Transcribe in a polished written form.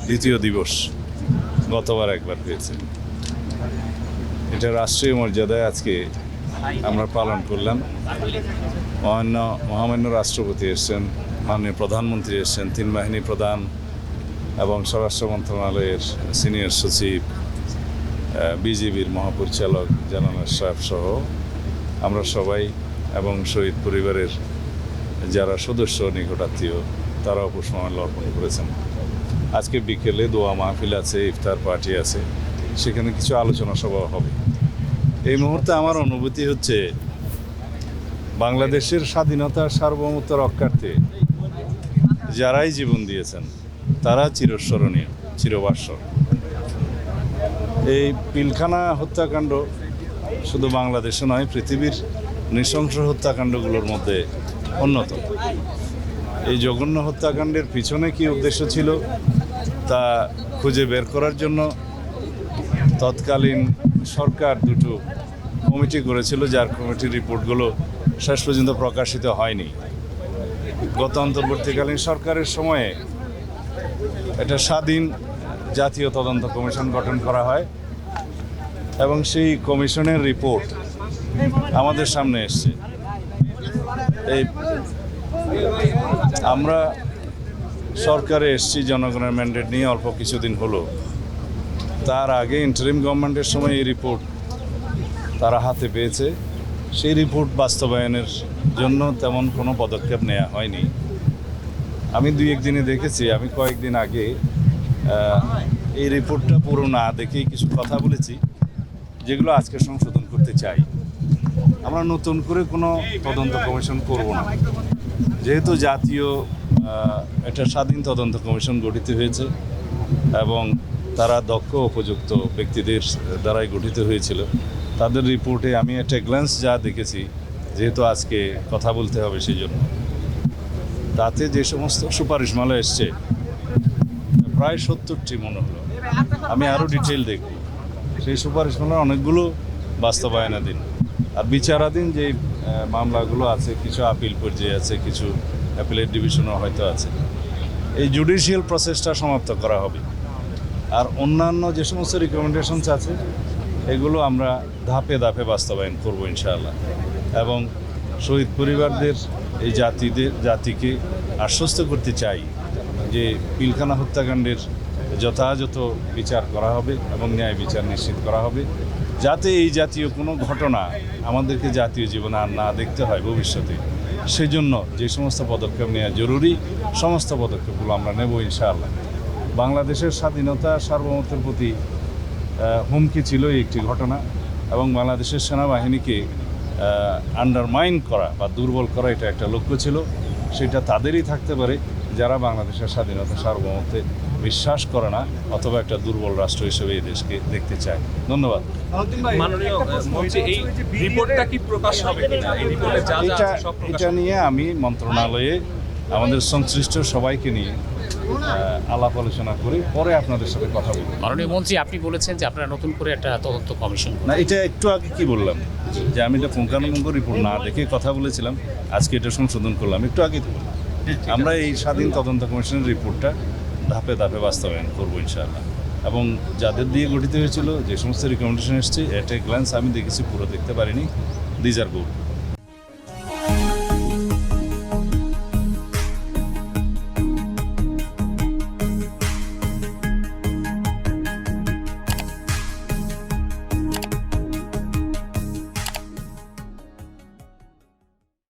দ্বিতীয় দিবস গতবার একবার হয়েছে। এটা রাষ্ট্রীয় মর্যাদায় আজকে আমরা পালন করলাম। মহামান্য রাষ্ট্রপতি এসছেন, মাননীয় প্রধানমন্ত্রী এসছেন, তিন বাহিনী প্রধান এবং স্বরাষ্ট্র মন্ত্রণালয়ের সিনিয়র সচিব, বিজিবির মহাপরিচালক জেনারেল সাহেব সহ আমরা সবাই এবং শহীদ পরিবারের যারা সদস্য নিকটাত্মীয় তারাও পুষ্পমাল্য অর্পণ করেছেন। আজকে বিকেলে দোয়া মাহফিল আছে, ইফতার পার্টি আছে, সেখানে কিছু আলোচনা সভা হবে। এই মুহূর্তে আমার অনুভূতি হচ্ছে বাংলাদেশের স্বাধীনতার সার্বভৌমত্ব রক্ষার্থে যারাই জীবন দিয়েছেন তারা চিরস্মরণীয়, চিরভাস্বর। এই পিলখানা হত্যাকাণ্ড শুধু বাংলাদেশে নয়, পৃথিবীর নৃশংস হত্যাকাণ্ডগুলোর মধ্যে অন্যতম। এই জঘন্য হত্যাকাণ্ডের পিছনে কী উদ্দেশ্য ছিল তা খুঁজে বের করার জন্য তৎকালীন সরকার দুটো কমিটি করেছিল, যার কমিটির রিপোর্টগুলো শেষ পর্যন্ত প্রকাশিত হয়নি। গত অন্তর্বর্তীকালীন সরকারের সময়ে একটা স্বাধীন জাতীয় তদন্ত কমিশন গঠন করা হয় এবং সেই কমিশনের রিপোর্ট আমাদের সামনে এসছে। এই আমরা সরকারে এসছি জনগণের ম্যান্ডেট নিয়ে অল্প কিছুদিন হলো। তার আগে ইন্টারিম গভর্নমেন্টের সময় এই রিপোর্ট তারা হাতে পেয়েছে। সেই রিপোর্ট বাস্তবায়নের জন্য তেমন কোনো পদক্ষেপ নেওয়া হয়নি। আমি দুই একদিনে দেখেছি, আমি কয়েকদিন আগে এই রিপোর্টটা পুরো না দেখেই কিছু কথা বলেছি যেগুলো আজকে সংশোধন করতে চাই। আমরা নতুন করে কোনো তদন্ত কমিশন করব না, যেহেতু জাতীয় একটা স্বাধীন তদন্ত কমিশন গঠিত হয়েছে এবং তারা দক্ষ উপযুক্ত ব্যক্তিদের দ্বারাই গঠিত হয়েছিল। তাদের রিপোর্টে আমি একটা গ্ল্যান্স যা দেখেছি, যেহেতু আজকে কথা বলতে হবে সেই জন্য, তাতে যে সমস্ত সুপারিশমালা এসছে প্রায় 70টি মনে হলো। আমি আরও ডিটেল দেখব। সেই সুপারিশমালার অনেকগুলো বাস্তবায়নাধীন, আর বিচারাধীন যে মামলাগুলো আছে, কিছু আপিল পর্যায়ে আছে, কিছু অ্যাপিলেট ডিভিশনও হয়তো আছে। এই জুডিশিয়াল প্রসেসটা সমাপ্ত করা হবে। আর অন্যান্য যে সমস্ত রিকমেন্ডেশনস আছে এগুলো আমরা ধাপে ধাপে বাস্তবায়ন করব ইনশাআল্লাহ। এবং শহীদ পরিবারদের এই জাতিকে আশ্বস্ত করতে চাই যে পিলখানা হত্যাকাণ্ডের যথাযথ বিচার করা হবে এবং ন্যায় বিচার নিশ্চিত করা হবে, যাতে এই জাতীয় কোনো ঘটনা আমাদেরকে জাতীয় জীবনে আর না দেখতে হয় ভবিষ্যতে। সেজন্য যে সমস্ত পদক্ষেপ নেওয়া জরুরি সমস্ত পদক্ষেপগুলো আমরা নেব ইনশাআল্লাহ। বাংলাদেশের স্বাধীনতা সার্বভৌমত্বের প্রতি হুমকি ছিল এই একটি ঘটনা, এবং বাংলাদেশের সেনাবাহিনীকে আন্ডারমাইন করা বা দুর্বল করা এটা একটা লক্ষ্য ছিল। সেটা তাদেরই থাকতে পারে যারা বাংলাদেশের স্বাধীনতা সার্বভৌমত্বে বিশ্বাস করে না অথবা একটা দুর্বল রাষ্ট্র হিসেবে এই দেশকে দেখতে চায়। ধন্যবাদ। এটা নিয়ে আমি মন্ত্রণালয়ে আমাদের সংশ্লিষ্ট সবাইকে নিয়ে আলাপ আলোচনা করে পরে আপনাদের সাথে কথা বলব। মাননীয় মন্ত্রী, আপনি বলেছেন যে আপনারা নতুন করে একটা তদন্ত কমিশন। না, এটা একটু আগে কি বললাম যে আমি এটা পুঙ্খানুপুঙ্খ রিপোর্ট না দেখে কথা বলেছিলাম, আজকে এটা সংশোধন করলাম, একটু আগে তো বললাম। আমরা এই স্বাধীন তদন্ত কমিশনের রিপোর্টটা ধাপে ধাপে বাস্তবায়ন করবো ইনশাআল্লাহ। এবং যাদের দিয়ে গঠিত হয়েছিল, যে সমস্ত রিকমেন্ডেশন এসছে, এটা গ্ল্যান্স আমি দেখেছি, পুরো দেখতে পারিনি। These are good.